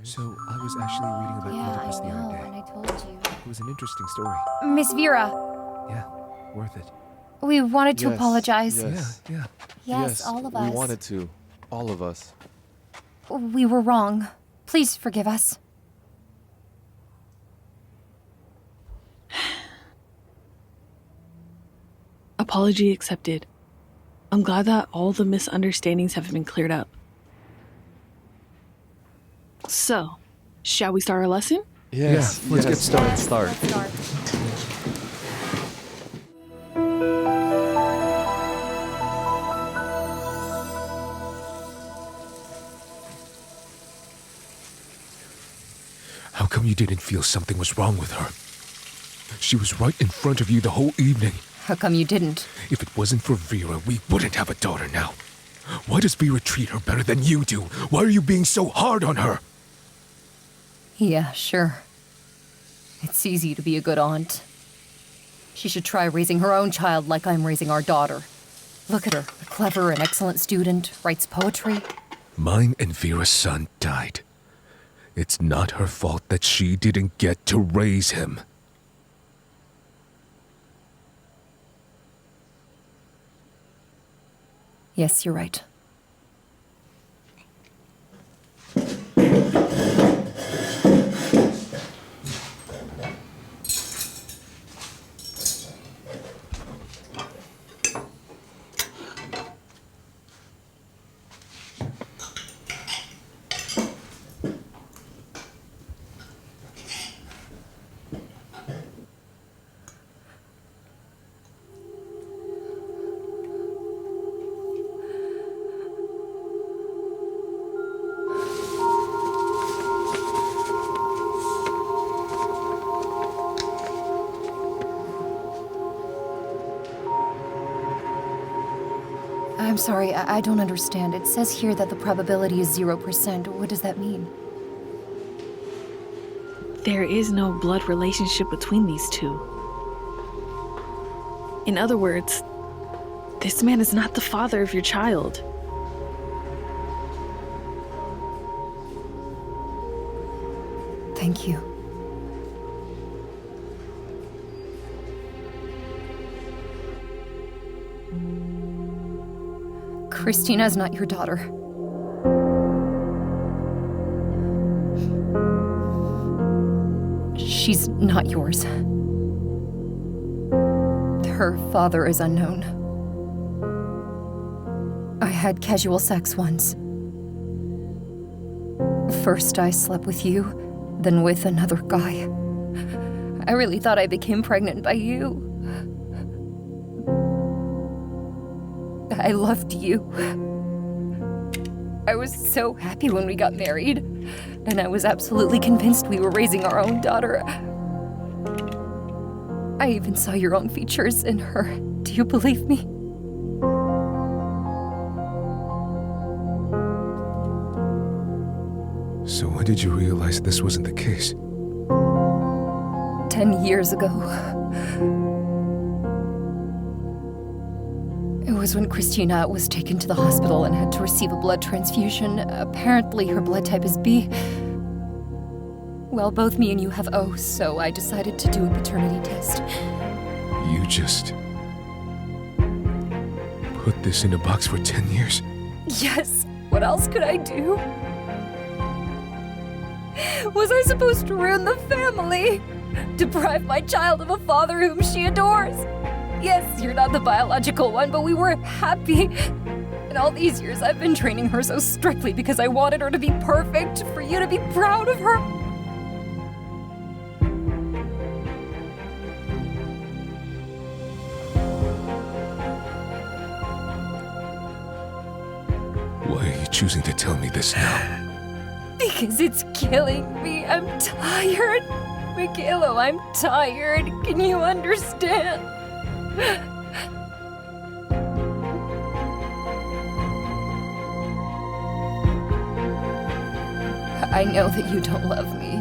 So, I was actually reading about Oedipus the other day. and I told you. It was an interesting story. Miss Vira, Yeah, worth it. we wanted to apologize. Yes. Yeah. Yes, all of us. We wanted to. All of us. We were wrong. Please forgive us. Apology accepted. I'm glad that all the misunderstandings have been cleared up. So, shall we start our lesson? Yes. Yeah, let's get started. Let's start. Let's start. How come you didn't feel something was wrong with her? She was right in front of you the whole evening. How come you didn't? If it wasn't for Vira, we wouldn't have a daughter now. Why does Vira treat her better than you do? Why are you being so hard on her? Yeah, sure. It's easy to be a good aunt. She should try raising her own child like I'm raising our daughter. Look at her, a clever and excellent student, writes poetry. Mine and Vira's son died. It's not her fault that she didn't get to raise him. Yes, you're right. I'm sorry, I don't understand. It says here that the probability is 0%. What does that mean? There is no blood relationship between these two. In other words, this man is not the father of your child. Thank you. Khrystyna's not your daughter. She's not yours. Her father is unknown. I had casual sex once. First I slept with you, then with another guy. I really thought I became pregnant by you. I loved you. I was so happy when we got married, and I was absolutely convinced we were raising our own daughter. I even saw your own features in her. Do you believe me? So when did you realize this wasn't the case? 10 years ago. It was when Khrystyna was taken to the hospital and had to receive a blood transfusion. Apparently her blood type is B. Well, both me and you have O, so I decided to do a paternity test. You just put this in a box for 10 years? Yes, what else could I do? Was I supposed to ruin the family? Deprive my child of a father whom she adores? Yes, you're not the biological one, but we were happy. And all these years I've been training her so strictly because I wanted her to be perfect, for you to be proud of her. Why are you choosing to tell me this now? Because it's killing me. I'm tired. Mykhailo, I'm tired. Can you understand? I know that you don't love me.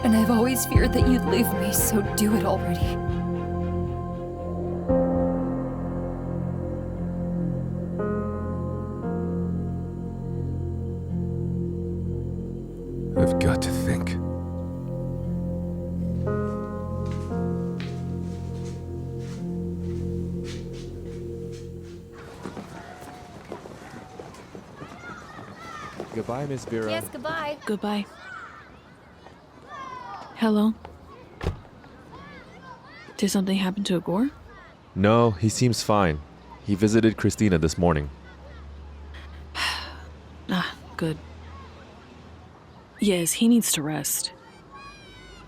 And I've always feared that you'd leave me, so do it already. I've got to think. Goodbye, Miss Vira. Yes, goodbye. Goodbye. Hello? Did something happen to Igor? No, he seems fine. He visited Khrystyna this morning. Ah, good. Yes, he needs to rest.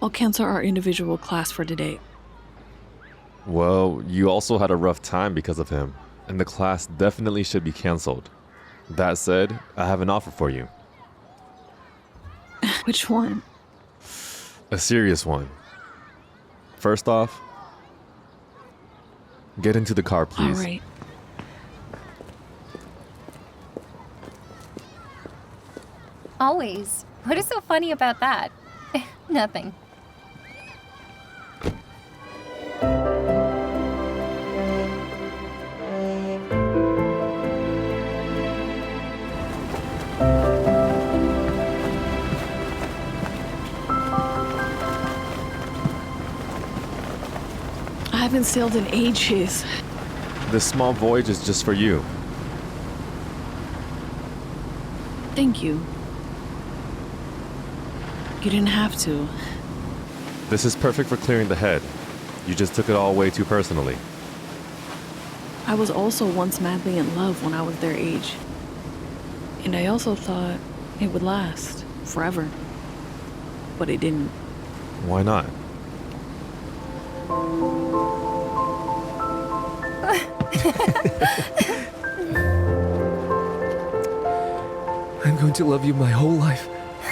I'll cancel our individual class for today. Well, you also had a rough time because of him, and the class definitely should be canceled. That said, I have an offer for you. Which one? A serious one. First off, get into the car, please. All right. Always. What is so funny about that? Nothing. I haven't sailed in ages. This small voyage is just for you. Thank you. You didn't have to. This is perfect for clearing the head. You just took it all way too personally. I was also once madly in love when I was their age. And I also thought it would last forever. But it didn't. Why not? I'm going to love you my whole life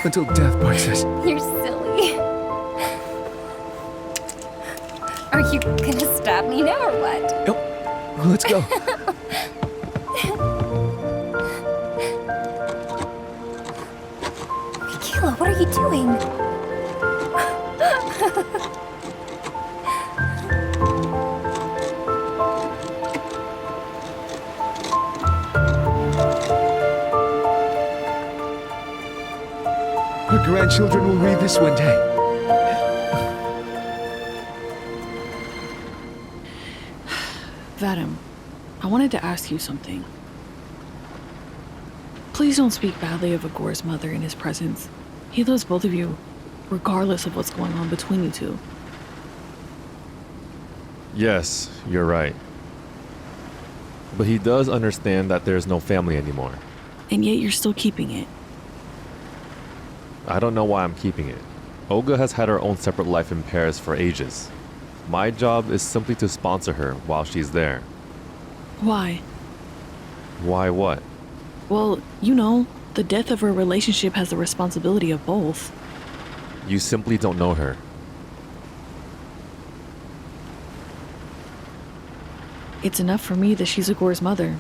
until death parts us. You're silly. Are you gonna stab me now or what? Yep. Let's go. Mykhailo, what are you doing? Our grandchildren will read this one day. Vadim, I wanted to ask you something. Please don't speak badly of Igor's mother in his presence. He loves both of you, regardless of what's going on between you two. Yes, you're right. But he does understand that there's no family anymore. And yet you're still keeping it. I don't know why I'm keeping it. Olga has had her own separate life in Paris for ages. My job is simply to sponsor her while she's there. Why? Why what? Well, you know, the death of a relationship has the responsibility of both. You simply don't know her. It's enough for me that she's Igor's mother.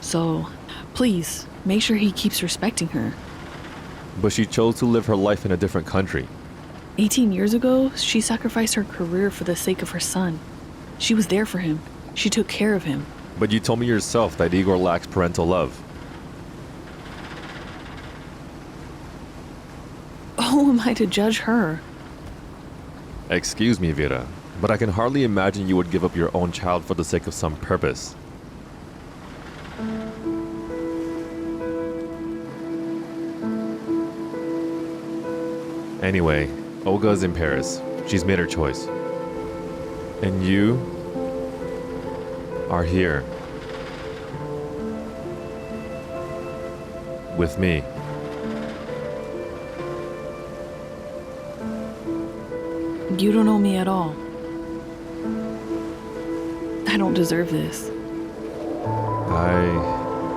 So, please, make sure he keeps respecting her. But she chose to live her life in a different country. 18 years ago, she sacrificed her career for the sake of her son. She was there for him. She took care of him. But you told me yourself that Igor lacks parental love. Who am I to judge her? Excuse me, Vira, but I can hardly imagine you would give up your own child for the sake of some purpose. Anyway, Olga is in Paris. She's made her choice. And you are here. With me. You don't know me at all. I don't deserve this.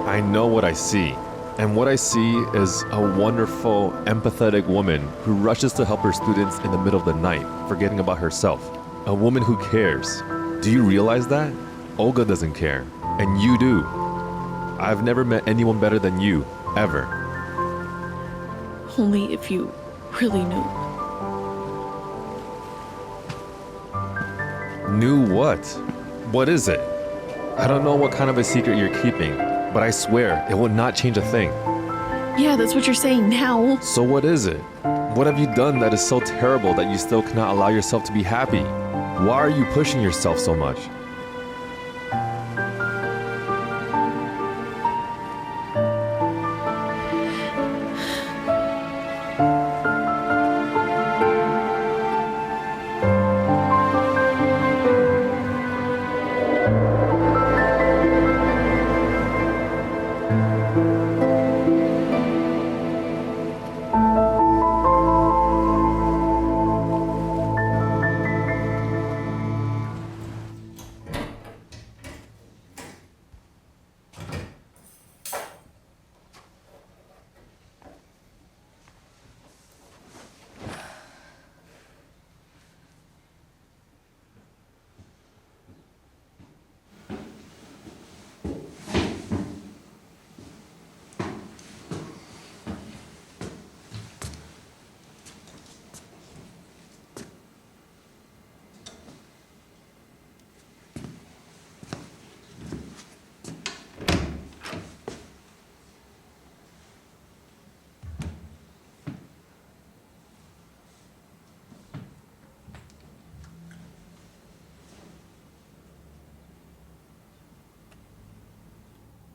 I know what I see. And what I see is a wonderful, empathetic woman who rushes to help her students in the middle of the night, forgetting about herself. A woman who cares. Do you realize that? Olga doesn't care. And you do. I've never met anyone better than you, ever. Only if you really knew. Knew what? What is it? I don't know what kind of a secret you're keeping, but I swear it will not change a thing. Yeah, that's what you're saying now. So what is it? What have you done that is so terrible that you still cannot allow yourself to be happy? Why are you pushing yourself so much?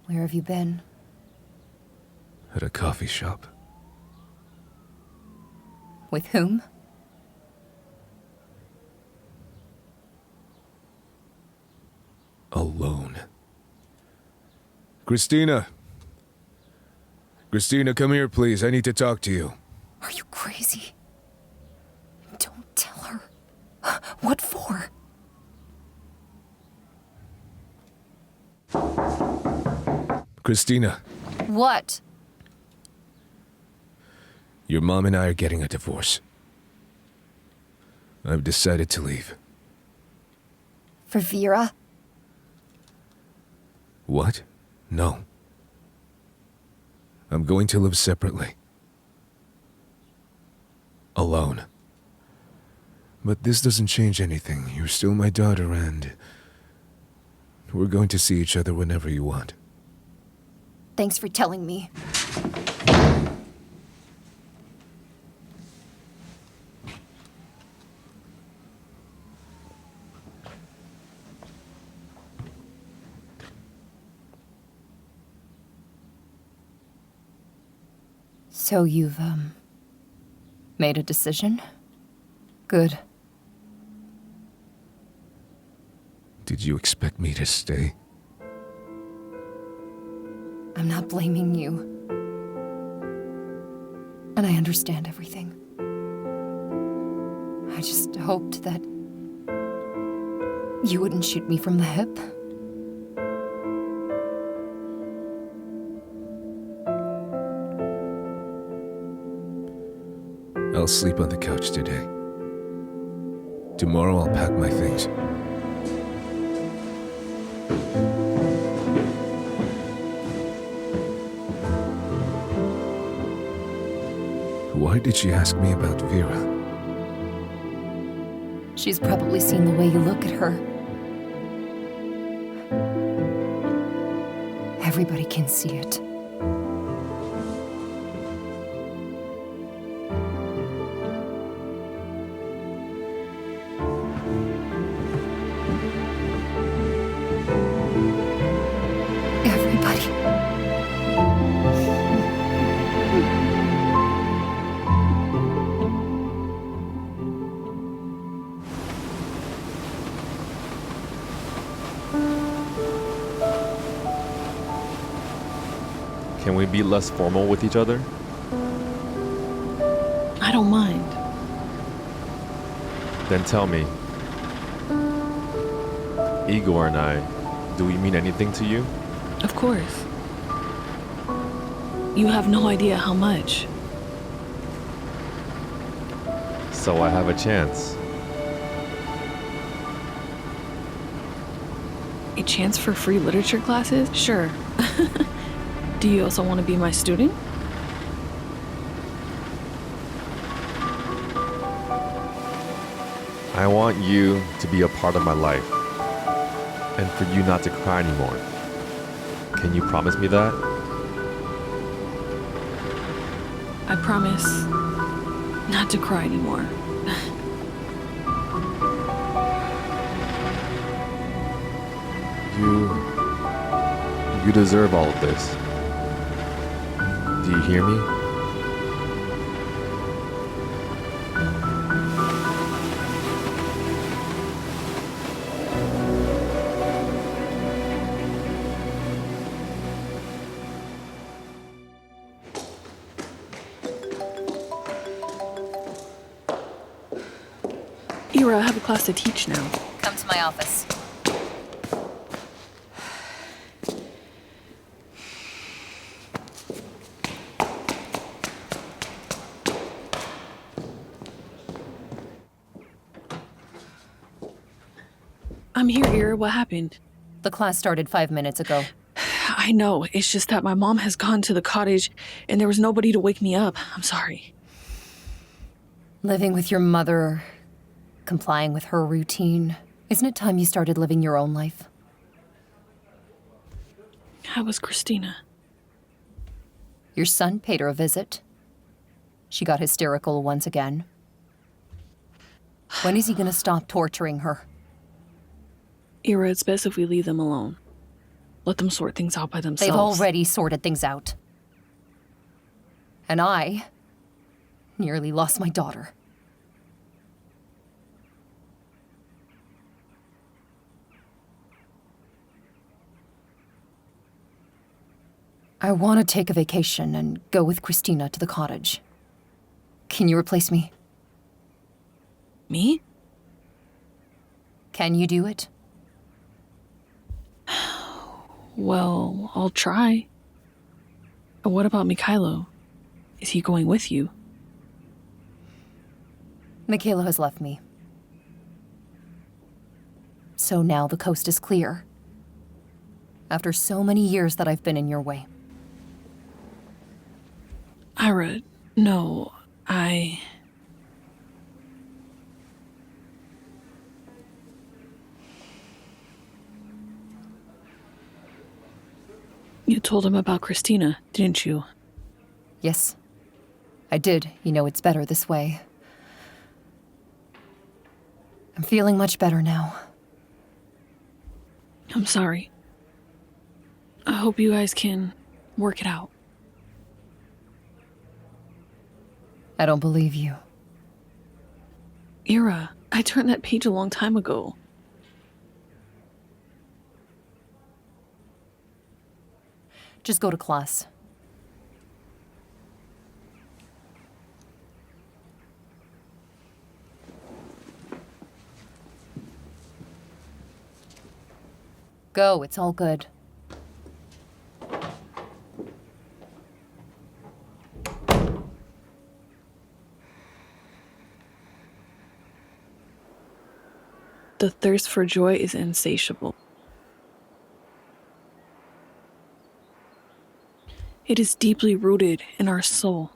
Where have you been? At a coffee shop. With whom? Alone. Khrystyna! Khrystyna, come here, please. I need to talk to you. Are you crazy? Don't tell her. What for? Khrystyna, What? your mom and I are getting a divorce. I've decided to leave. For Vira? What? No. I'm going to live separately. Alone. But this doesn't change anything. You're still my daughter, and we're going to see each other whenever you want. Thanks for telling me. So you've, made a decision? Good. Did you expect me to stay? I'm not blaming you. And I understand everything. I just hoped that you wouldn't shoot me from the hip. I'll sleep on the couch today. Tomorrow I'll pack my things. Why did she ask me about Vira? She's probably seen the way you look at her. Everybody can see it. Everybody. Can we be less formal with each other? I don't mind. Then tell me, Igor and I, do we mean anything to you? Of course. You have no idea how much. So I have a chance. A chance for free literature classes? Sure. Do you also want to be my student? I want you to be a part of my life, and for you not to cry anymore. Can you promise me that? I promise not to cry anymore. You deserve all of this. Do you hear me? Ira, I have a class to teach now. Come to my office. I'm here, Ira. What happened? The class started 5 minutes ago. I know. It's just that my mom has gone to the cottage and there was nobody to wake me up. I'm sorry. Living with your mother, complying with her routine. Isn't it time you started living your own life? How was Khrystyna? Your son paid her a visit. She got hysterical once again. When is he gonna stop torturing her? Ira, it's best if we leave them alone. Let them sort things out by themselves. They've already sorted things out. And I nearly lost my daughter. I want to take a vacation and go with Khrystyna to the cottage. Can you replace me? Me? Can you do it? Well, I'll try. What about Mykhailo? Is he going with you? Mykhailo has left me. So now the coast is clear. After so many years that I've been in your way. Ira, no, You told him about Khrystyna, didn't you? Yes, I did. You know, it's better this way. I'm feeling much better now. I'm sorry. I hope you guys can work it out. I don't believe you. Ira, I turned that page a long time ago. Just go to class. Go, it's all good. The thirst for joy is insatiable. It is deeply rooted in our soul.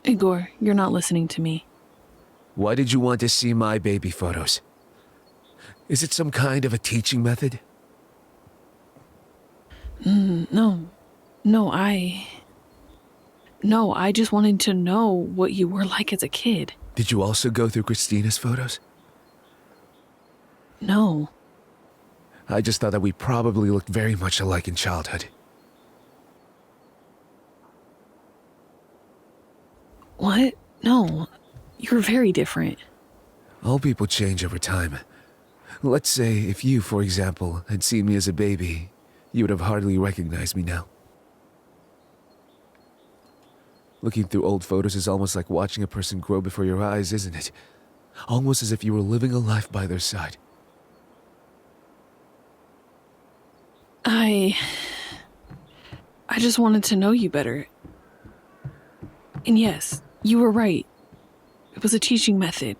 Igor, you're not listening to me. Why did you want to see my baby photos? Is it some kind of a teaching method? No, I just wanted to know what you were like as a kid. Did you also go through Khrystyna's photos? No. I just thought that we probably looked very much alike in childhood. What? No. You're very different. All people change over time. Let's say if you, for example, had seen me as a baby, you would have hardly recognized me now. Looking through old photos is almost like watching a person grow before your eyes, isn't it? Almost as if you were living a life by their side. I just wanted to know you better. And yes, you were right. It was a teaching method.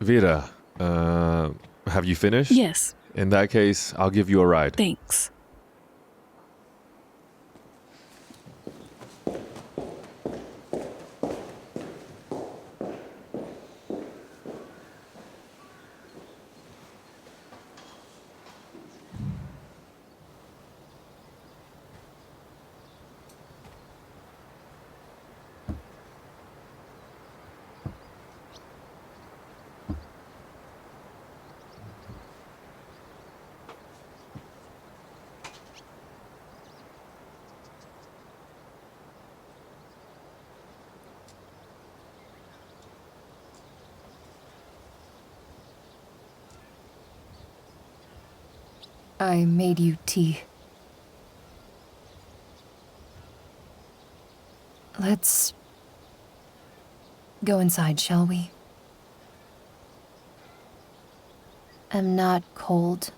Vira, have you finished? Yes. In that case, I'll give you a ride. Thanks. I made you tea. Let's go inside, shall we? I'm not cold.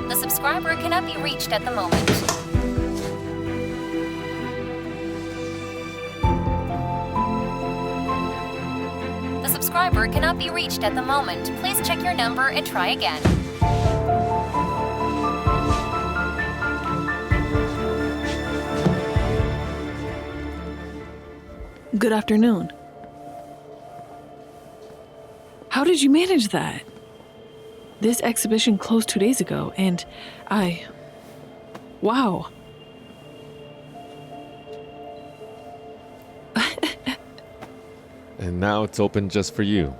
The subscriber cannot be reached at the moment. The subscriber cannot be reached at the moment. Please check your number and try again. Good afternoon. How did you manage that? This exhibition closed 2 days ago, and Wow. And now it's open just for you.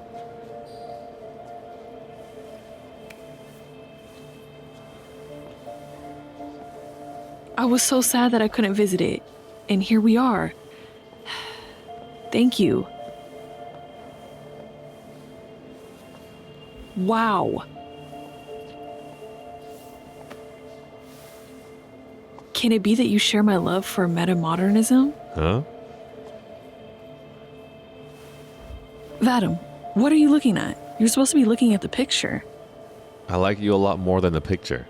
I was so sad that I couldn't visit it, and here we are. Thank you. Wow. Can it be that you share my love for metamodernism? Huh? Vadim, what are you looking at? You're supposed to be looking at the picture. I like you a lot more than the picture.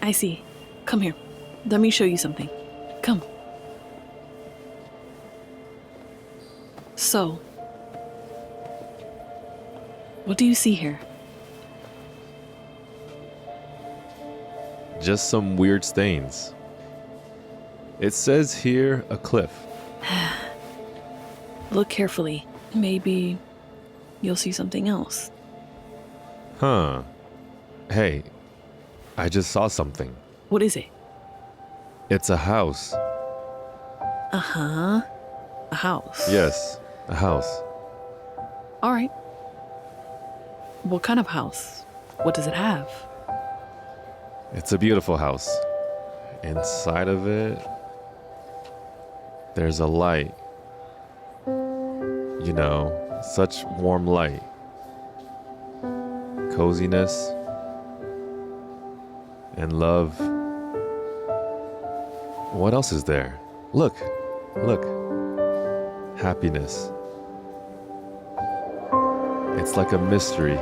I see. Come here. Let me show you something. Come. So, what do you see here? Just some weird stains. It says here a cliff. Look carefully. Maybe you'll see something else. Huh. Hey, I just saw something. What is it? It's a house. Uh-huh. A house. Yes, a house. All right. What kind of house? What does it have? It's a beautiful house. Inside of it, there's a light. You know, such warm light. Coziness. And love. What else is there? Look. Look. Happiness. It's like a mystery.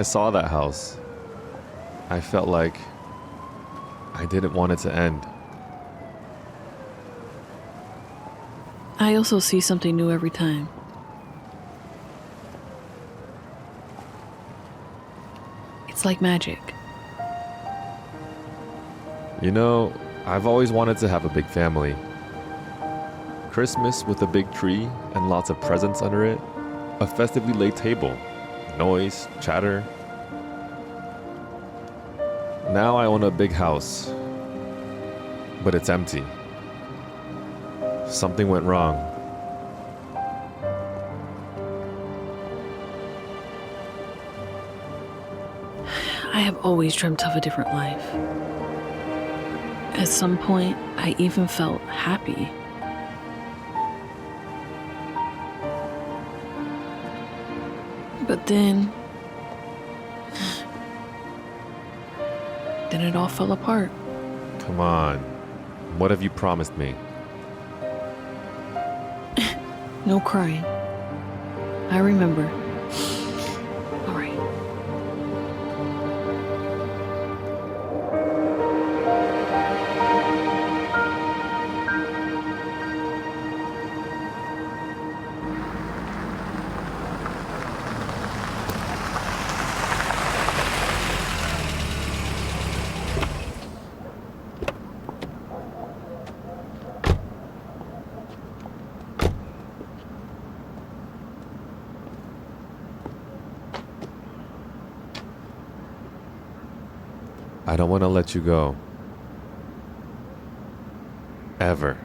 I saw that house, I felt like I didn't want it to end. I also see something new every time. It's like magic. You know, I've always wanted to have a big family. Christmas with a big tree and lots of presents under it. A festively laid table. Noise, chatter. Now I own a big house, but it's empty. Something went wrong. I have always dreamt of a different life. At some point, I even felt happy. But then it all fell apart. Come on. What have you promised me? No crying. I remember. All right. I don't want to let you go. Ever.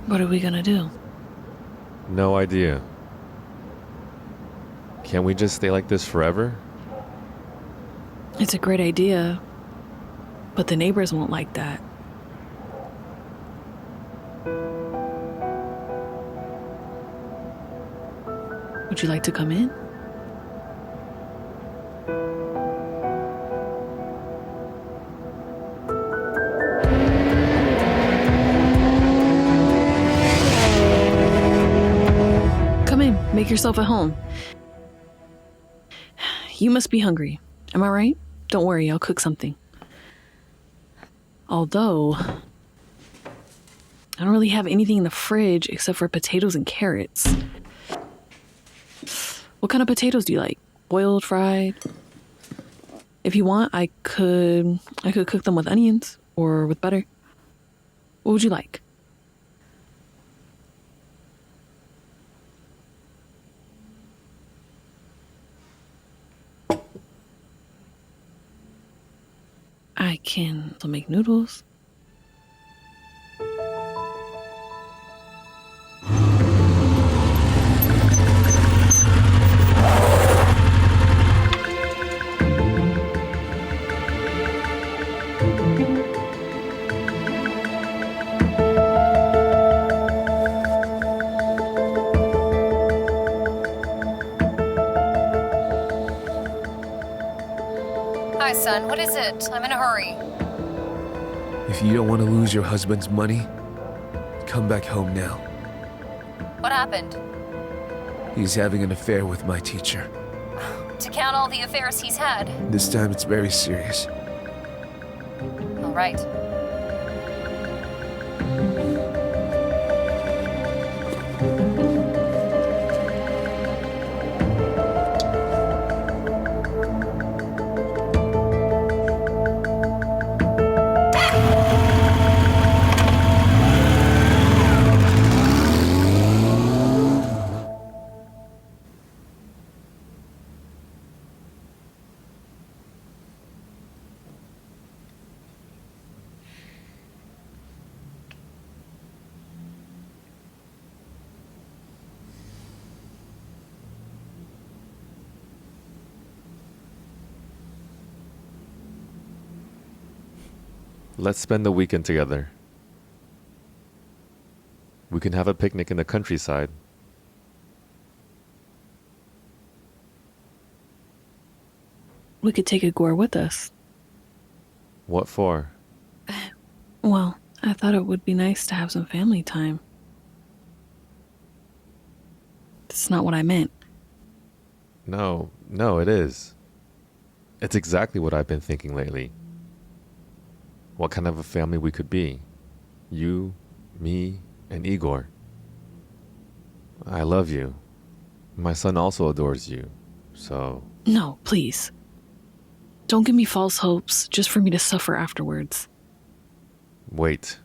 What are we gonna do? No idea. Can we just stay like this forever? It's a great idea, but the neighbors won't like that. Would you like to come in? Come in, make yourself at home. You must be hungry. Am I right? Don't worry, I'll cook something. Although, I don't really have anything in the fridge except for potatoes and carrots. What kind of potatoes do you like? Boiled, fried? If you want, I could cook them with onions or with butter. What would you like? I can also make noodles. Hi, son. What is it? I'm in a hurry. If you don't want to lose your husband's money, come back home now. What happened? He's having an affair with my teacher. To count all the affairs he's had. This time it's very serious. All right. Let's spend the weekend together. We can have a picnic in the countryside. We could take Igor with us. What for? Well, I thought it would be nice to have some family time. That's not what I meant. No, it is. It's exactly what I've been thinking lately. What kind of a family we could be. You, me, and Igor. I love you. My son also adores you. So... No, please. Don't give me false hopes just for me to suffer afterwards. Wait.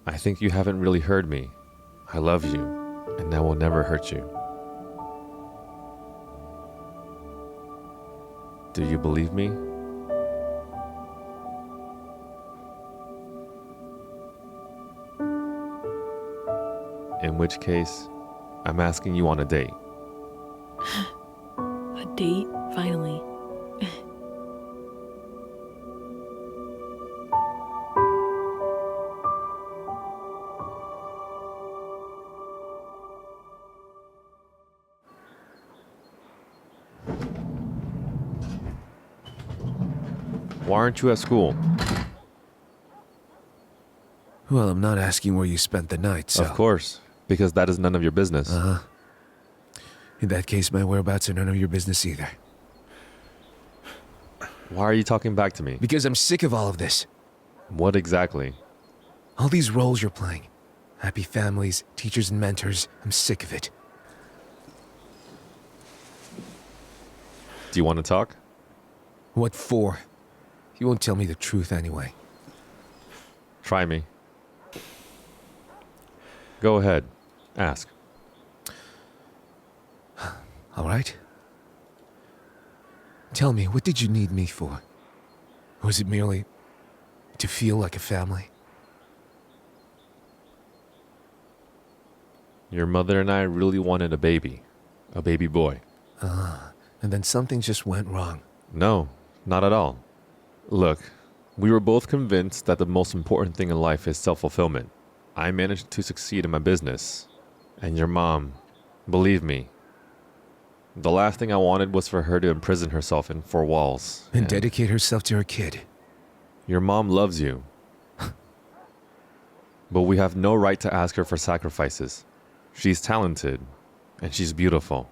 I think you haven't really heard me. I love you, and I will never hurt you. Do you believe me? In which case, I'm asking you on a date. A date, finally. Why aren't you at school? Well, I'm not asking where you spent the night, so... Of course, because that is none of your business. Uh-huh. In that case, my whereabouts are none of your business either. Why are you talking back to me? Because I'm sick of all of this. What exactly? All these roles you're playing. Happy families, teachers and mentors. I'm sick of it. Do you want to talk? What for? You won't tell me the truth anyway. Try me. Go ahead. Ask. All right? Tell me, what did you need me for? Was it merely to feel like a family? Your mother and I really wanted a baby boy. And then something just went wrong. No, not at all. Look, we were both convinced that the most important thing in life is self-fulfillment. I managed to succeed in my business. And your mom, believe me, the last thing I wanted was for her to imprison herself in four walls. And dedicate herself to her kid. Your mom loves you. But we have no right to ask her for sacrifices. She's talented, and she's beautiful.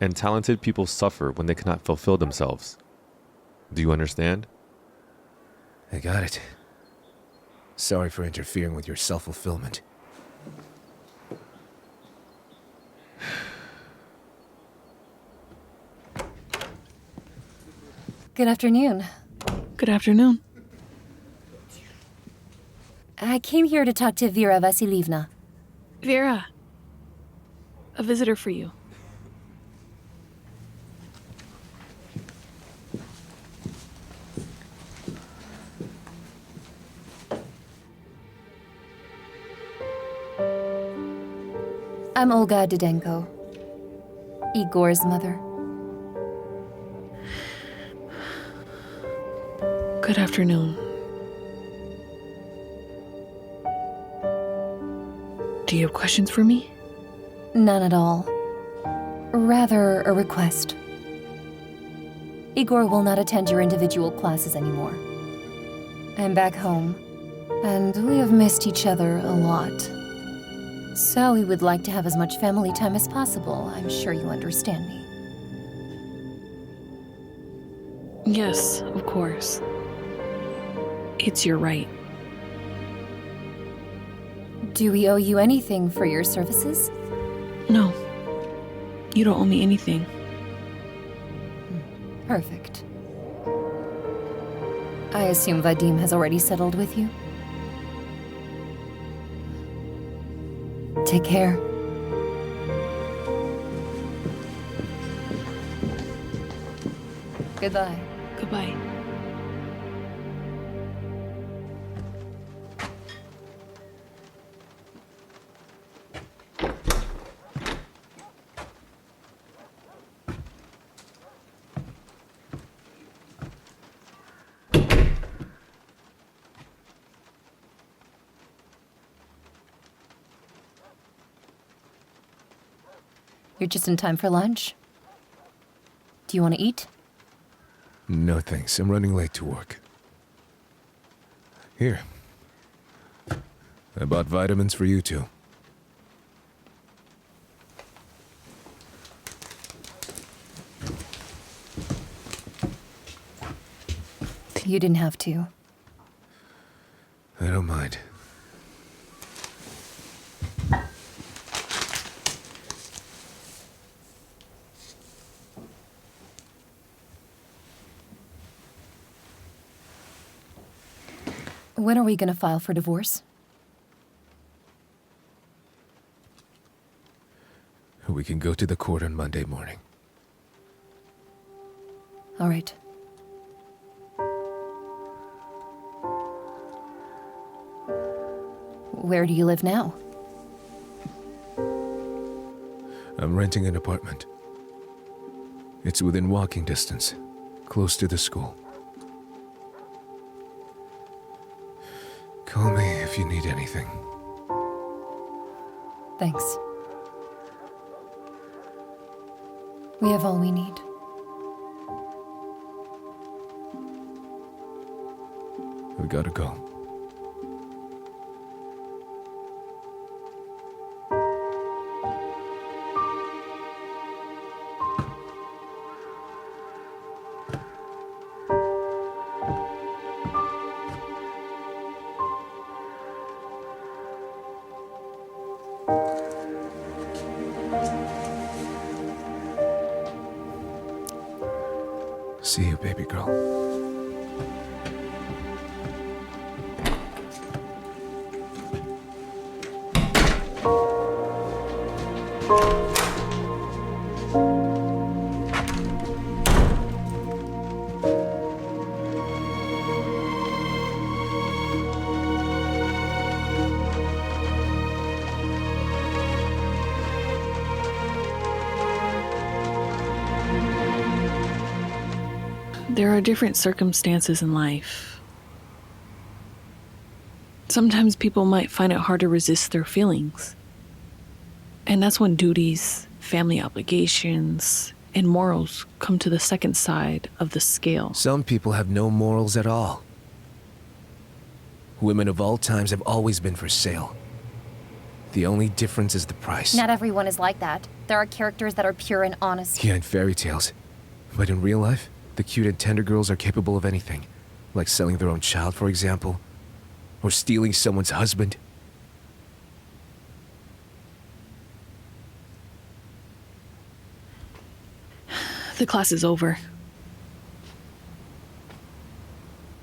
And talented people suffer when they cannot fulfill themselves. Do you understand? I got it. Sorry for interfering with your self-fulfillment. Good afternoon. Good afternoon. I came here to talk to Vira Vasilievna. Vera. A visitor for you. I'm Olga Didenko, Igor's mother. Good afternoon. Do you have questions for me? None at all. Rather, a request. Igor will not attend your individual classes anymore. I'm back home, and we have missed each other a lot. So we would like to have as much family time as possible. I'm sure you understand me. Yes, of course. It's your right. Do we owe you anything for your services? No. You don't owe me anything. Perfect. I assume Vadim has already settled with you? Take care. Goodbye. Goodbye. You're just in time for lunch. Do you want to eat? No thanks, I'm running late to work. Here. I bought vitamins for you too. You didn't have to. I don't mind. When are we gonna file for divorce? We can go to the court on Monday morning. All right. Where do you live now? I'm renting an apartment. It's within walking distance, close to the school. Call me if you need anything. Thanks. We have all we need. We gotta go. See you, baby girl. There are different circumstances in life. Sometimes people might find it hard to resist their feelings. And that's when duties, family obligations, and morals come to the second side of the scale. Some people have no morals at all. Women of all times have always been for sale. The only difference is the price. Not everyone is like that. There are characters that are pure and honest. Yeah, in fairy tales. But in real life, the cute and tender girls are capable of anything. Like selling their own child, for example. Or stealing someone's husband. The class is over.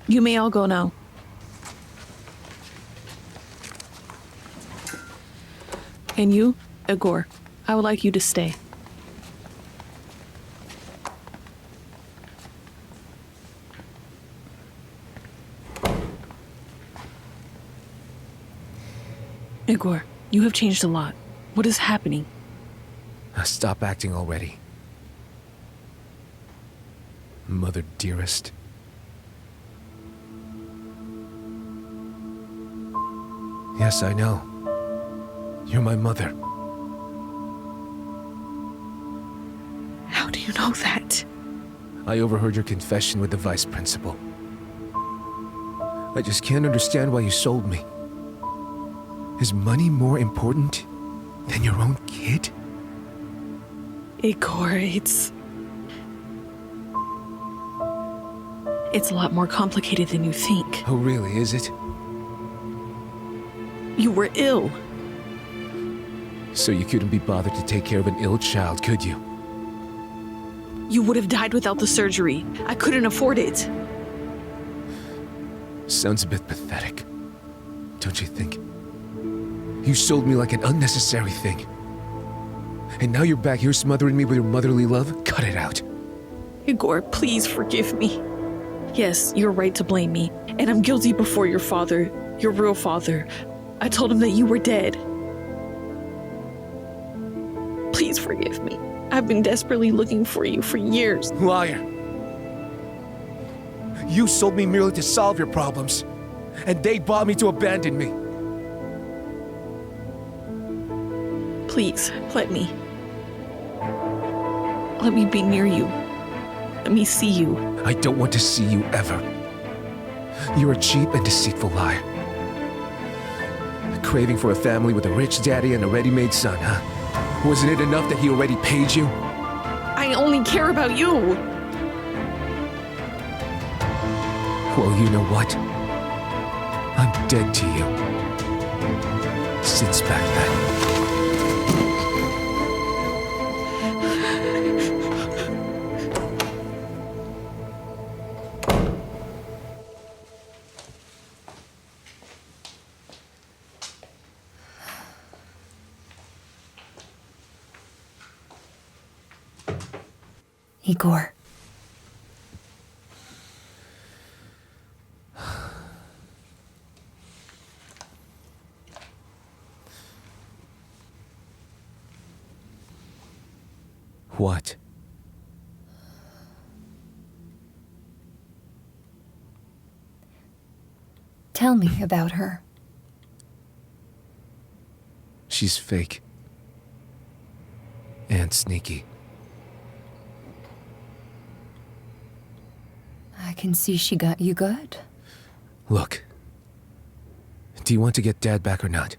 You may all go now. And you, Igor, I would like you to stay. Igor, you have changed a lot. What is happening? Stop acting already. Mother dearest. Yes, I know. You're my mother. How do you know that? I overheard your confession with the vice principal. I just can't understand why you sold me. Is money more important than your own kid? Igor, it's a lot more complicated than you think. Oh, really, is it? You were ill. So you couldn't be bothered to take care of an ill child, could you? You would have died without the surgery. I couldn't afford it. Sounds a bit pathetic. Don't you think? You sold me like an unnecessary thing. And now you're back here smothering me with your motherly love? Cut it out. Igor, please forgive me. Yes, you're right to blame me. And I'm guilty before your father, your real father. I told him that you were dead. Please forgive me. I've been desperately looking for you for years. Liar. You sold me merely to solve your problems. And they bought me to abandon me. Please, let me. Let me be near you. Let me see you. I don't want to see you ever. You're a cheap and deceitful liar. Craving for a family with a rich daddy and a ready-made son, huh? Wasn't it enough that he already paid you? I only care about you. Well, you know what? I'm dead to you. Since back then. Igor. What? Tell me about her. She's fake. And sneaky. I can see she got you good. Look. Do you want to get Dad back or not?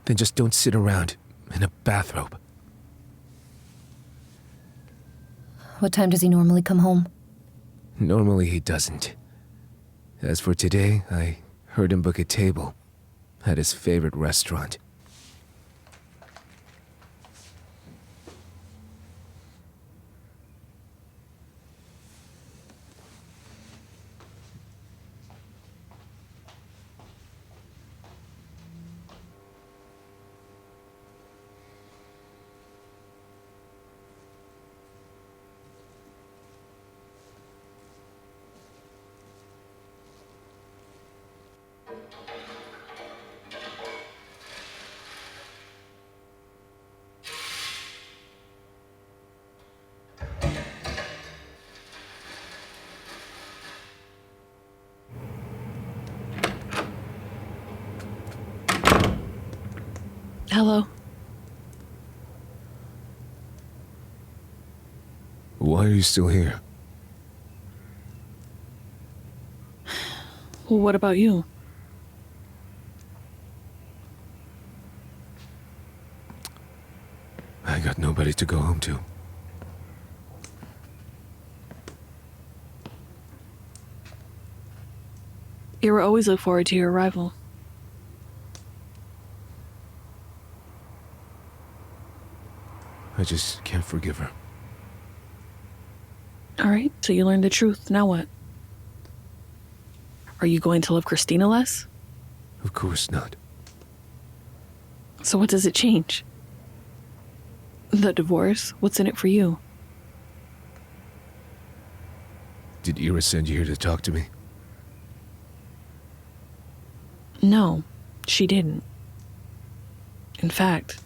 Then just don't sit around in a bathrobe. What time does he normally come home? Normally he doesn't. As for today, I heard him book a table at his favorite restaurant. Hello. Why are you still here? Well, what about you? I got nobody to go home to. Ira always look forward to your arrival. I just can't forgive her. Alright, so you learned the truth. Now what? Are you going to love Khrystyna less? Of course not. So what does it change? The divorce? What's in it for you? Did Ira send you here to talk to me? No, she didn't. In fact,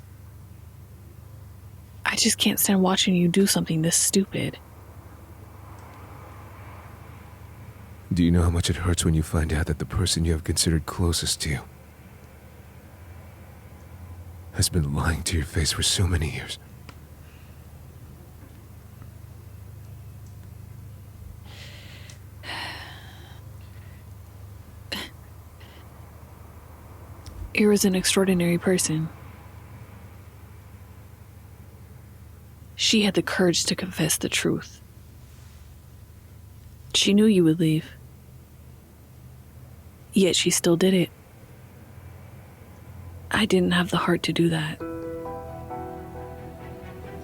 I just can't stand watching you do something this stupid. Do you know how much it hurts when you find out that the person you have considered closest to you has been lying to your face for so many years? Ira's an extraordinary person. She had the courage to confess the truth. She knew you would leave. Yet she still did it. I didn't have the heart to do that.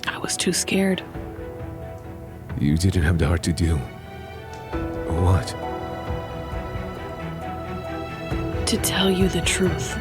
I was too scared. You didn't have the heart to do what? To tell you the truth.